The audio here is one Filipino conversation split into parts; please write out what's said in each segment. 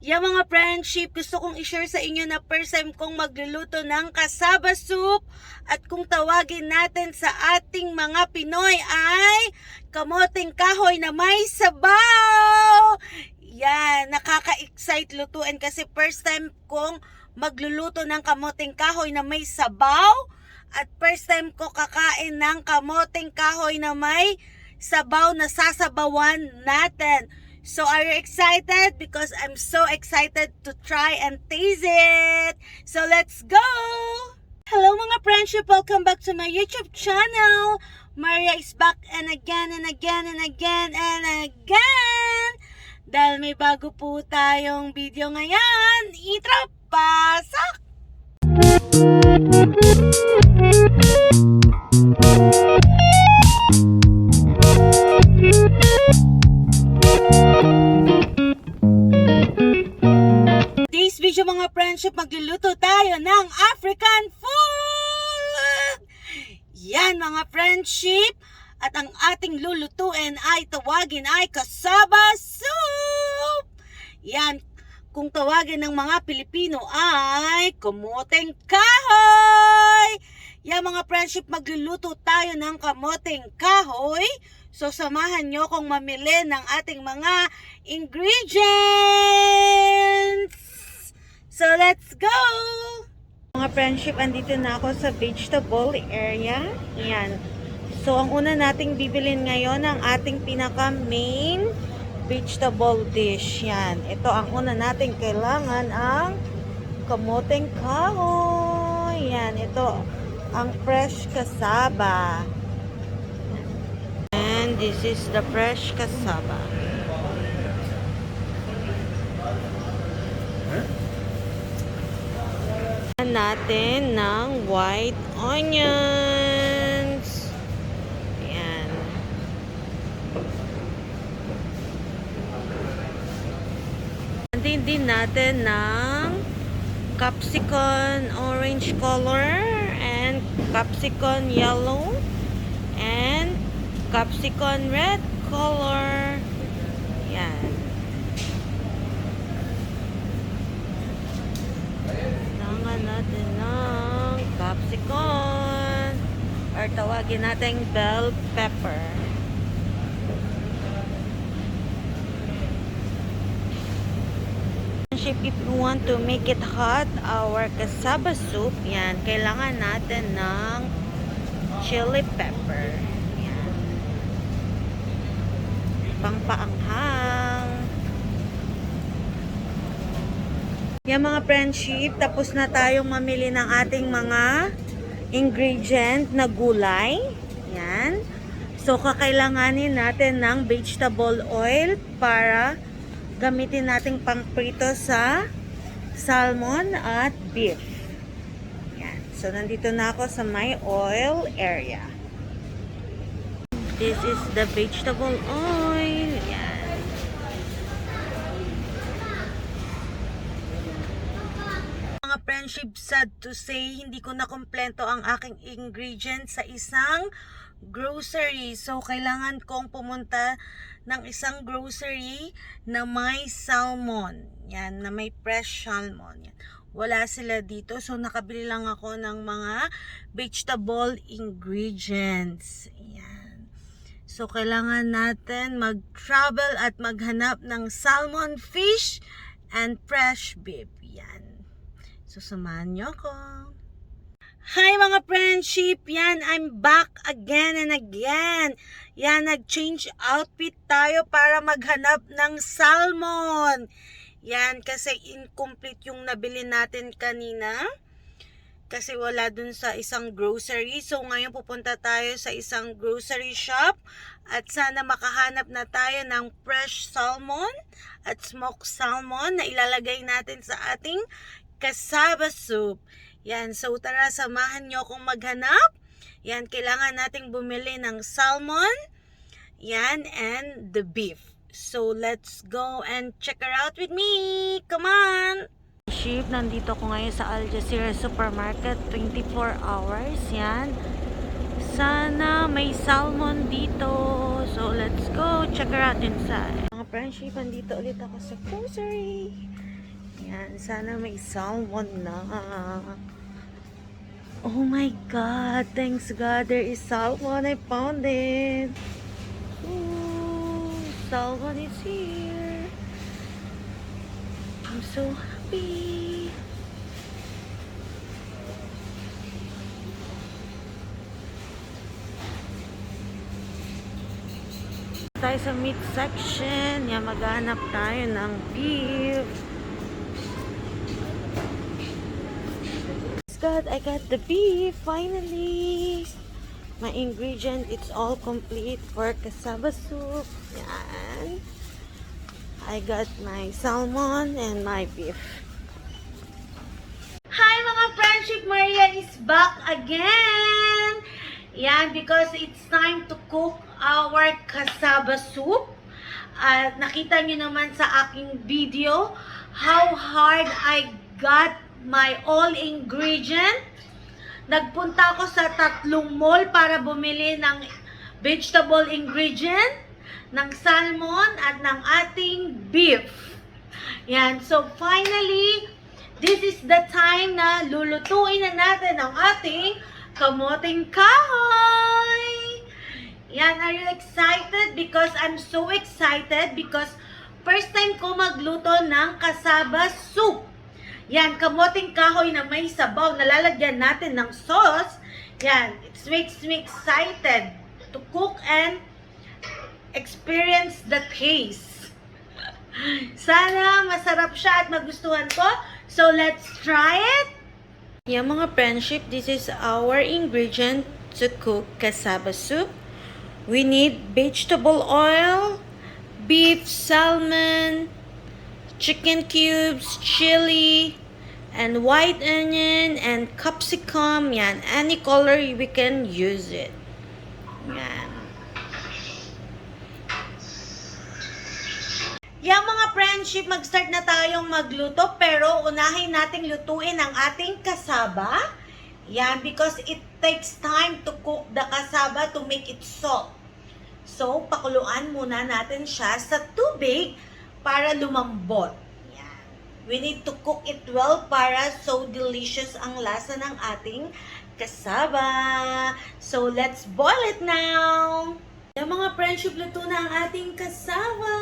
Yeah, mga friendship, gusto kong i-share sa inyo na first time kong magluluto ng cassava soup at kung tawagin natin sa ating mga Pinoy ay kamoting kahoy na may sabaw. Yan, nakaka-excite lutuin kasi first time kong magluluto ng kamoting kahoy na may sabaw at first time ko kakain ng kamoting kahoy na may sabaw na sasabawan natin. So are you excited? Because I'm so excited to try and taste it. So let's go! Hello mga friendship! Welcome back to my YouTube channel. Maria is back and again and again and again and again. Dahil may bago po tayong video ngayon. Itrapasak! Today's video mga friendship, magluluto tayo ng African food! Yan mga friendship! At ang ating lulutuin ay tawagin ay cassava soup! Yan, kung tawagin ng mga Pilipino ay kamoteng kahoy! Yan mga friendship, magluluto tayo ng kamoteng kahoy. So samahan nyo kong mamili ng ating mga ingredients! So let's go! Mga friendship, andito na ako sa vegetable area. Yan. So ang una nating bibilin ngayon ang ating pinaka main vegetable dish. Yan. Ito ang una nating kailangan, ang kamoteng kahoy. Yan. Ito ang fresh cassava. And this is the fresh cassava. Natin ng white onions. Ayan. Din natin ng capsicum orange color and capsicum yellow and capsicum red color. Ayan. Natin ng capsicum or tawagin natin bell pepper. If you want to make it hot, our cassava soup, yan, kailangan natin ng chili pepper. Yan. Pangpaanghang. Yan mga friendship, tapos na tayong mamili ng ating mga ingredient na gulay. Yan. So, kakailanganin natin ng vegetable oil para gamitin nating pangprito sa salmon at beef. Yan. So, nandito na ako sa my oil area. This is the vegetable oil. Yan. Mga friendship, sad to say, hindi ko na kompleto ang aking ingredients sa isang grocery. So, kailangan kong pumunta ng isang grocery na may salmon. Yan, na may fresh salmon. Yan. Wala sila dito. So, nakabili lang ako ng mga vegetable ingredients. Yan. So, kailangan natin mag-travel at maghanap ng salmon, fish, and fresh beef. Yan. So, samahan nyo ako. Hi mga friendship! Yan, I'm back again and again. Yan, nag-change outfit tayo para maghanap ng salmon. Yan, kasi incomplete yung nabili natin kanina. Kasi wala dun sa isang grocery. So, ngayon pupunta tayo sa isang grocery shop. At sana makahanap na tayo ng fresh salmon at smoked salmon na ilalagay natin sa ating cassava soup. Yan, so tara, samahan nyo akong maghanap. Yan, kailangan nating bumili ng salmon. Yan, and the beef. So, let's go and check her out with me. Come on! Ship, nandito ko ngayon sa Al Jazeera Supermarket, 24 hours. Yan. Sana may salmon dito. So, let's go check her out inside. Mga friendship, nandito ulit ako sa grocery. Sana may salmon na. Oh my God. Thanks God there is salmon. I found it. Ooh, salmon is here. I'm so happy. Tayo sa meat section. Yan, maghanap tayo ng beef. God, I got the beef finally. My ingredient, it's all complete for cassava soup. Yan. I got my salmon and my beef. Hi mga friendship, Maria is back again. Yan, because it's time to cook our cassava soup. At nakita nyo naman sa aking video how hard I got my all ingredient. Nagpunta ako sa 3 mall para bumili ng vegetable ingredient, ng salmon at ng ating beef. Yan, so finally, this is the time na lulutuin na natin ang ating kamoting kahoy. Yan, are you excited? Because I'm so excited because first time ko magluto ng cassava soup. Yan, kamoting kahoy na may sabaw, nalalagyan natin ng sauce. Yan, it makes me excited to cook and experience the taste. Sana masarap siya at magustuhan ko. So, let's try it. Yan mga friendship, this is our ingredient to cook cassava soup. We need vegetable oil, beef, salmon, chicken cubes, chili, and white onion, and capsicum. Yan, any color we can use it. Yan. Yan mga friendship, mag-start na tayong magluto, pero unahin nating lutuin ang ating cassava. Yan, because it takes time to cook the cassava to make it soft. So, pakuluan muna natin siya sa tubig para lumambot. Yan. We need to cook it well para so delicious ang lasa ng ating cassava. So, let's boil it now. Yan mga friendship, luto na ang ating cassava.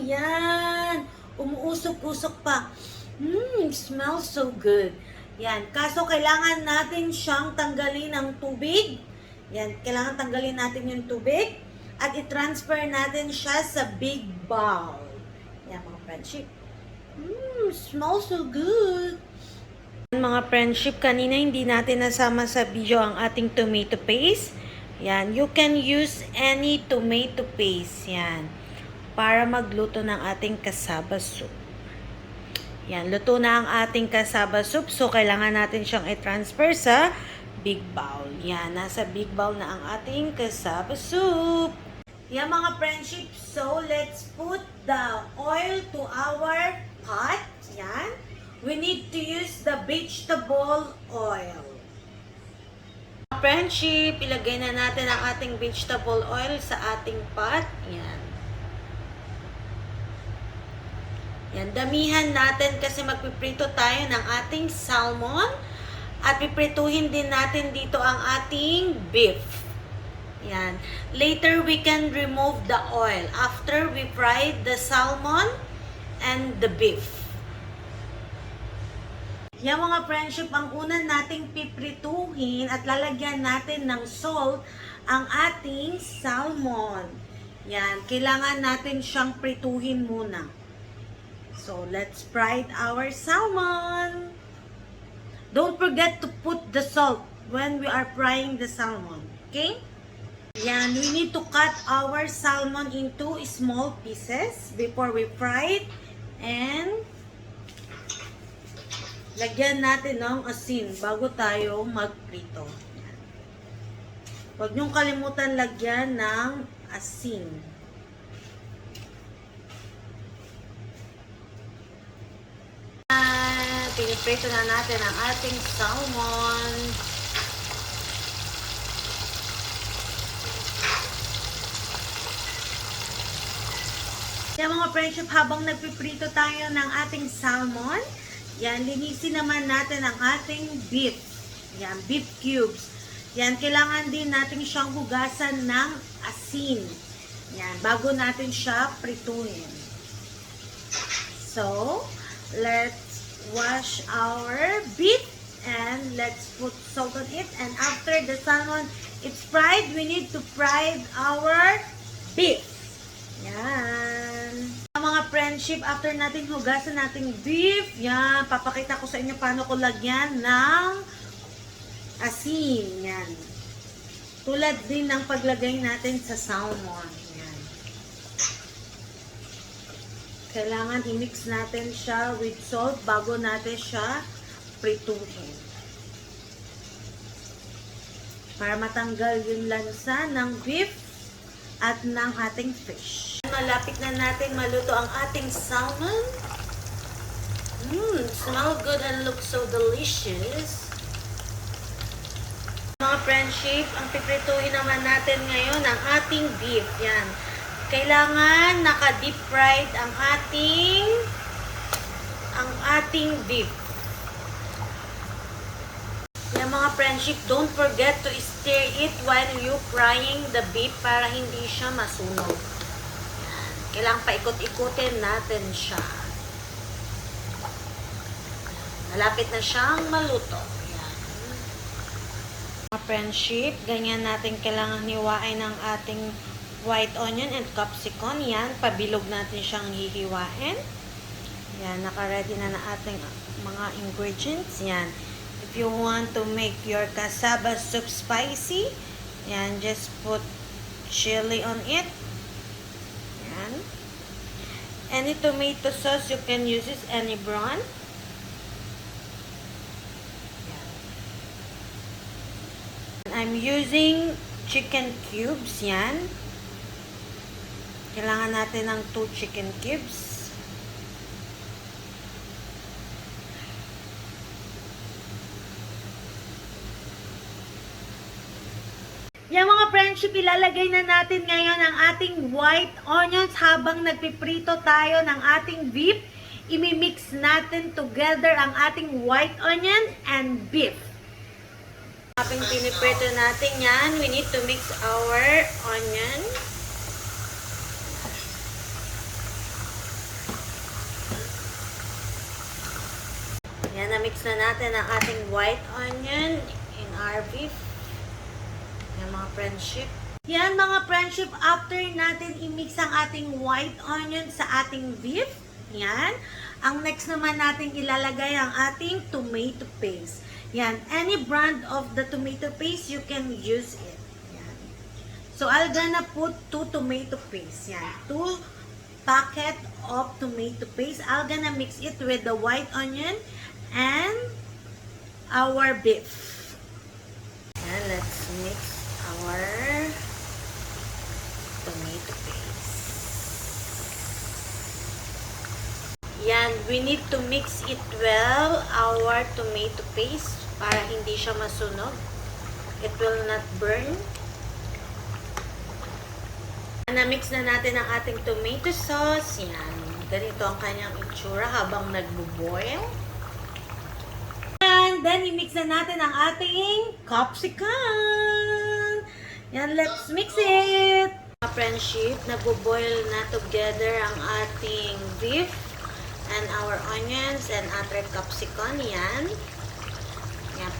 Yan. Umuusok-usok pa. Smells so good. Yan. Kaso, kailangan natin siyang tanggalin ng tubig. Yan. Kailangan tanggalin natin yung tubig. At i-transfer natin siya sa big bowl. Yan mga friendship. Smells so good. Mga friendship, kanina hindi natin nasama sa video ang ating tomato paste. Yan, you can use any tomato paste. Yan, para magluto ng ating cassava soup. Yan, luto na ang ating cassava soup. So, kailangan natin siyang i-transfer sa big bowl. Yan, nasa big bowl na ang ating cassava soup. Yan mga friendship, so let's put the oil to our pot. Yan. We need to use the vegetable oil. Friendship, ilagay na natin ang ating vegetable oil sa ating pot. Yan. Yan, damihan natin kasi magpiprito tayo ng ating salmon at piprituhin din natin dito ang ating beef. Yan. Later, we can remove the oil after we fried the salmon and the beef. Yan mga friendship, ang una nating piprituhin at lalagyan natin ng salt ang ating salmon. Yan. Kailangan natin siyang prituhin muna. So, let's fry our salmon. Don't forget to put the salt when we are frying the salmon. Okay? Yan, we need to cut our salmon into small pieces before we fry it. And lagyan natin ng asin bago tayo magprito. Huwag niyong kalimutan lagyan ng asin. Piniprito na natin ang ating salmon. Yan mga friendship, habang nagpiprito tayo ng ating salmon, Yan, linisin naman natin ang ating beef. Yan, beef cubes. Yan, kailangan din natin siyang hugasan ng asin. Yan, bago natin siya prituhin. So, let's wash our beef and let's put salt on it. And after the salmon it's fried, we need to fry our beef. Yan. Mga friendship, after natin hugasan nating beef, yan, papakita ko sa inyo paano ko lagyan ng asin. Yan. Tulad din ng paglagay natin sa salmon. Yan. Kailangan i-mix natin siya with salt bago natin siya prituhin. Para matanggal yung lansa ng beef at ng ating fish. Malapit na natin maluto ang ating salmon. Smell good and looks so delicious. Mga friendship, ang piprituhin naman natin ngayon ang ating beef. Yan. Kailangan naka-deep fried ang ating beef. Yan mga friendship, don't forget to stir it while you frying the beef para hindi siya masunog. Kailangan paikot-ikutin natin siya. Malapit na siyang maluto. Yan. Mga friendship, ganyan natin kailangan hiwain ng ating white onion and capsicum. Yan, pabilog natin siyang hihiwain. Yan, naka-ready na ating mga ingredients. Yan. If you want to make your cassava soup spicy, yan, just put chili on it. Yan. Any tomato sauce you can use is any brand. Yan. I'm using chicken cubes. Yan. Kailangan natin ng 2 chicken cubes. Yan mga friendship, ilalagay na natin ngayon ang ating white onions habang nagpiprito tayo ng ating beef. Imimix natin together ang ating white onion and beef. Habang piniprito natin yan, we need to mix our onion. Yan, na-mix na natin ang ating white onion in our beef. Yan mga friendship. Yan mga friendship, after natin i-mix ang ating white onion sa ating beef, yan, ang next naman natin ilalagay ang ating tomato paste. Yan, any brand of the tomato paste, you can use it. Yan. So, I'm gonna put 2 tomato paste. Yan, 2 packet of tomato paste. I'm gonna mix it with the white onion and our beef. And let's mix our tomato paste. Yan, we need to mix it well, our tomato paste, para hindi siya masunog. It will not burn. Na-mix na natin ang ating tomato sauce. Yan, ganito ang kanyang itsura habang nagbo-boil. And then, i-mix na natin ang ating capsicum. Yan, let's mix it. Mga friendship, nagbo-boil na together ang ating beef and our onions and other capsicum. Yan. Yan.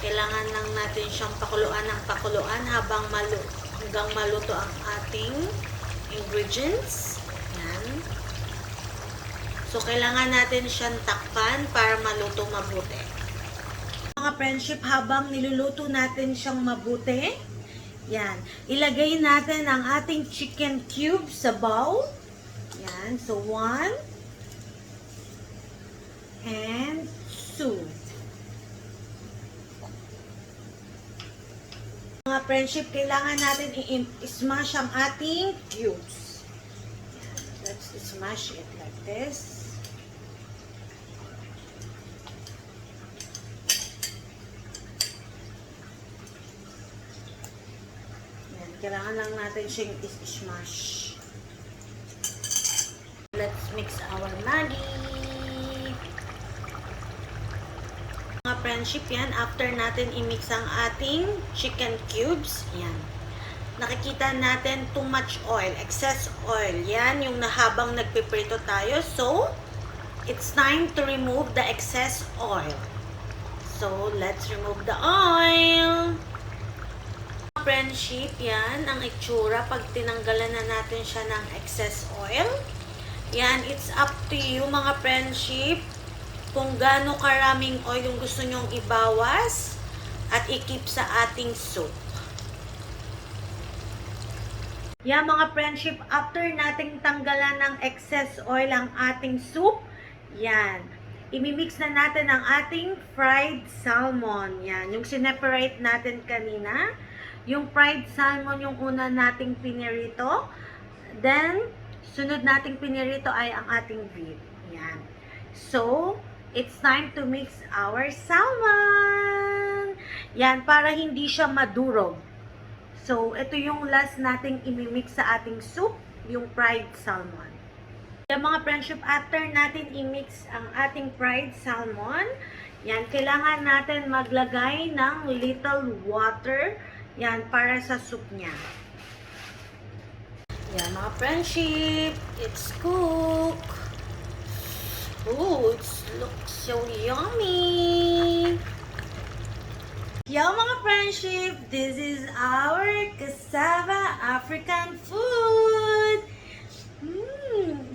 Kailangan lang natin siyang pakuluan ng pakuluan hanggang maluto ang ating ingredients. Yan. So, kailangan natin siyang takpan para maluto mabuti. Mga friendship, habang niluluto natin siyang mabuti, yan, ilagay natin ang ating chicken cube sa bowl. Yan, so 1 and 2. Mga friendship, kailangan natin i-smash ang ating cubes. Yan, let's smash it like this. Kailangan lang natin siyang i-smash. Let's mix our Maggi. friendship, yan, after natin i-mix ang ating chicken cubes, yan. Nakikita natin too much oil, excess oil. Yan, yung nahabang nagpiprito tayo. So, it's time to remove the excess oil. So, let's remove the oil. Friendship, yan, ang itsura pag tinanggalan na natin siya ng excess oil. Yan, it's up to you mga friendship kung gaano karaming oil yung gusto nyong ibawas at i-keep sa ating soup. Yan mga friendship, after nating tanggalan ng excess oil ang ating soup, yan, imimix na natin ang ating fried salmon. Yan, yung sineparate natin kanina. Yung fried salmon yung una nating pinirito. Then, sunod nating pinirito ay ang ating beef. Yan. So, it's time to mix our salmon. Yan, para hindi siya madurog. So, ito yung last nating imimix sa ating soup, yung fried salmon. Yung mga friendship, after natin i-mix ang ating fried salmon, yan, kailangan natin maglagay ng little water, yan, para sa soup niya. Yan, mga friendship, it's cooked. Ooh, it looks so yummy. Yo mga friendship, this is our cassava African food.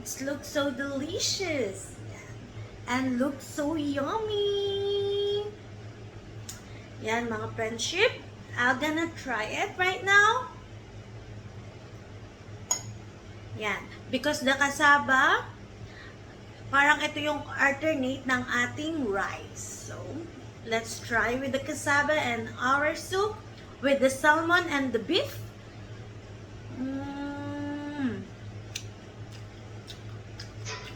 It looks so delicious and looks so yummy. Yan mga friendship, I'm gonna try it right now. Yan, because the cassava, parang ito yung alternate ng ating rice. So, let's try with the cassava and our soup with the salmon and the beef.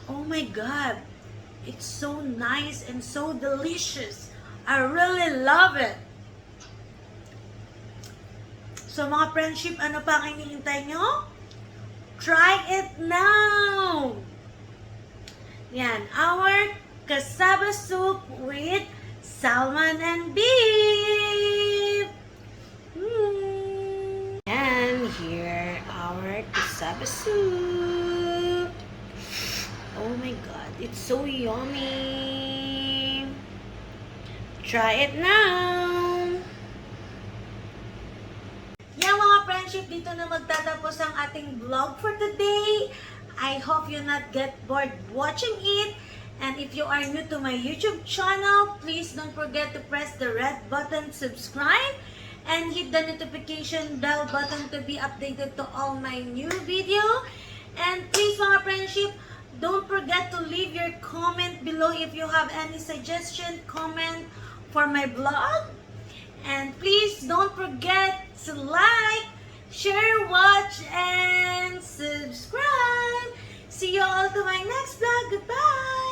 Oh my God, it's so nice and so delicious. I really love it. So mga friendship, ano pa ang hinihintay nyo? Try it now! Yan, our cassava soup with salmon and beef. And here our cassava soup. Oh my God, it's so yummy. Try it now. Yan mga friendship, dito na magtatapos ang ating vlog for today. I hope you not get bored watching it. And if you are new to my YouTube channel, please don't forget to press the red button, subscribe, and hit the notification bell button to be updated to all my new video. And please mga friendship, don't forget to leave your comment below if you have any suggestion, comment for my vlog. And please don't forget to like, share, watch, and subscribe. See you all to my next vlog. Goodbye!